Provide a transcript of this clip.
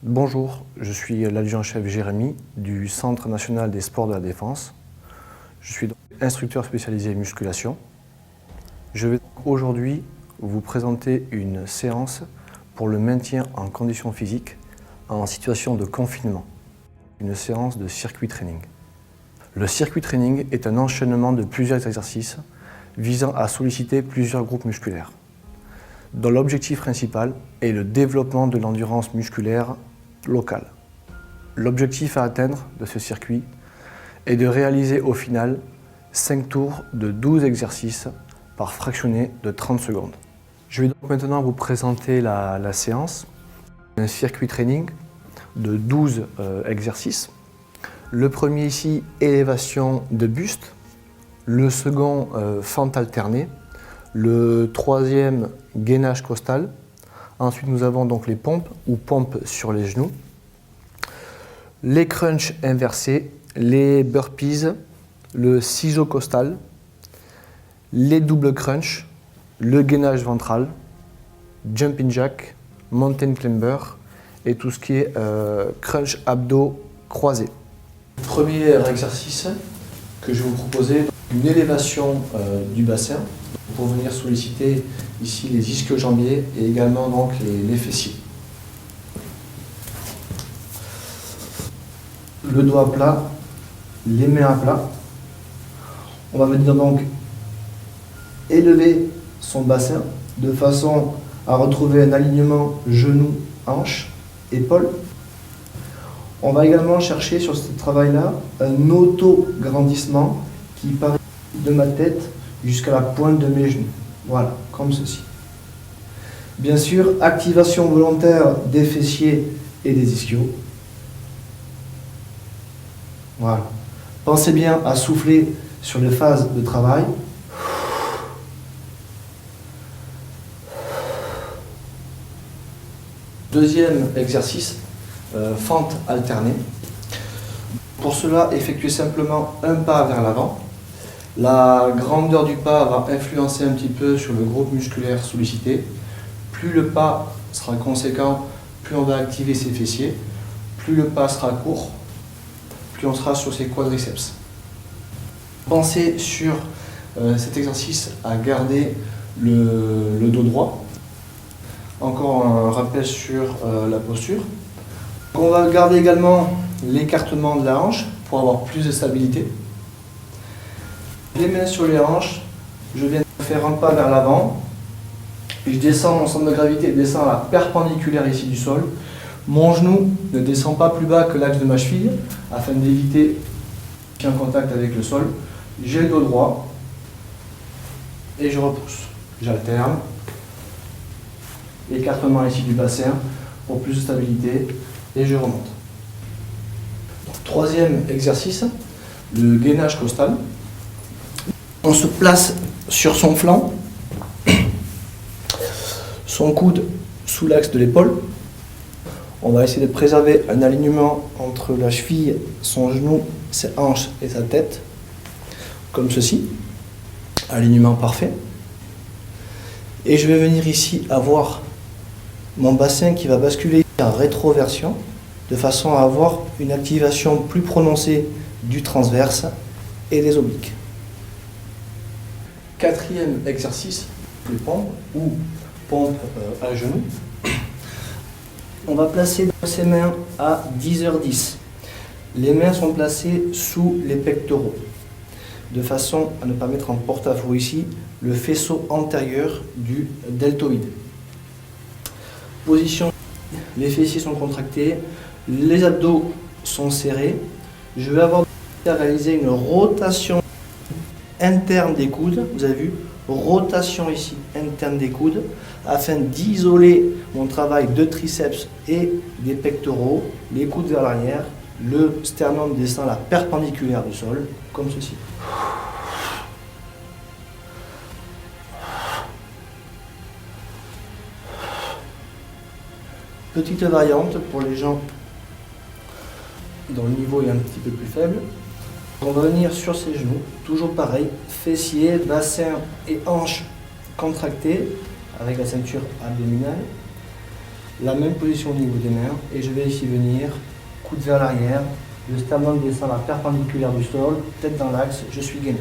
Bonjour, je suis l'adjudant-chef Jérémy du Centre national des sports de la défense. Je suis donc instructeur spécialisé musculation. Je vais aujourd'hui vous présenter une séance pour le maintien en condition physique en situation de confinement, une séance de circuit training. Le circuit training est un enchaînement de plusieurs exercices visant à solliciter plusieurs groupes musculaires, dont l'objectif principal est le développement de l'endurance musculaire locale. L'objectif à atteindre de ce circuit est de réaliser au final 5 tours de 12 exercices par fractionné de 30 secondes. Je vais donc maintenant vous présenter la séance, un circuit training de 12 exercices. Le premier ici, élévation de buste. Le second, fente alternée. Le troisième, gainage costal. Ensuite, nous avons donc les pompes ou pompes sur les genoux. Les crunchs inversés, les burpees, le ciseau costal, les doubles crunchs, le gainage ventral, jumping jack, mountain climber et tout ce qui est crunch abdos croisés. Premier exercice que je vais vous proposer, une élévation du bassin pour venir solliciter ici les ischio-jambiers et également donc les fessiers. Le dos à plat, les mains à plat. On va venir donc élever son bassin de façon à retrouver un alignement genou, hanche, épaule. On va également chercher sur ce travail-là un auto-grandissement qui part de ma tête jusqu'à la pointe de mes genoux. Voilà, comme ceci. Bien sûr, activation volontaire des fessiers et des ischios. Voilà. Pensez bien à souffler sur les phases de travail. Deuxième exercice, fente alternée. Pour cela, effectuez simplement un pas vers l'avant. La grandeur du pas va influencer un petit peu sur le groupe musculaire sollicité. Plus le pas sera conséquent, plus on va activer ses fessiers. Plus le pas sera court, plus on sera sur ses quadriceps. Pensez sur cet exercice à garder le dos droit. Encore un rappel sur la posture. On va garder également l'écartement de la hanche pour avoir plus de stabilité. Les mains sur les hanches, je viens de faire un pas vers l'avant. Je descends, mon centre de gravité descend à la perpendiculaire ici du sol. Mon genou ne descend pas plus bas que l'axe de ma cheville afin d'éviter un contact avec le sol. J'ai le dos droit et je repousse. J'alterne. Écartement ici du bassin pour plus de stabilité et je remonte. Donc, troisième exercice, le gainage costal. On se place sur son flanc, son coude sous l'axe de l'épaule. On va essayer de préserver un alignement entre la cheville, son genou, ses hanches et sa tête, comme ceci. Alignement parfait. Et je vais venir ici avoir mon bassin qui va basculer en rétroversion de façon à avoir une activation plus prononcée du transverse et des obliques. Quatrième exercice, les pompes ou pompes à genoux. On va placer ses mains à 10h10. Les mains sont placées sous les pectoraux de façon à ne pas mettre en porte-à-faux ici le faisceau antérieur du deltoïde. Position, les fessiers sont contractés, les abdos sont serrés. Je vais avoir à réaliser une rotation interne des coudes, vous avez vu, rotation ici interne des coudes, afin d'isoler mon travail de triceps et des pectoraux, les coudes vers l'arrière, le sternum descend à la perpendiculaire du sol, comme ceci. Petite variante pour les gens dont le niveau est un petit peu plus faible. On va venir sur ses genoux, toujours pareil, fessiers, bassin et hanches contractés avec la ceinture abdominale. La même position au niveau des mains et je vais ici venir, coude vers l'arrière, le sternum descend à la perpendiculaire du sol, tête dans l'axe, je suis gainé.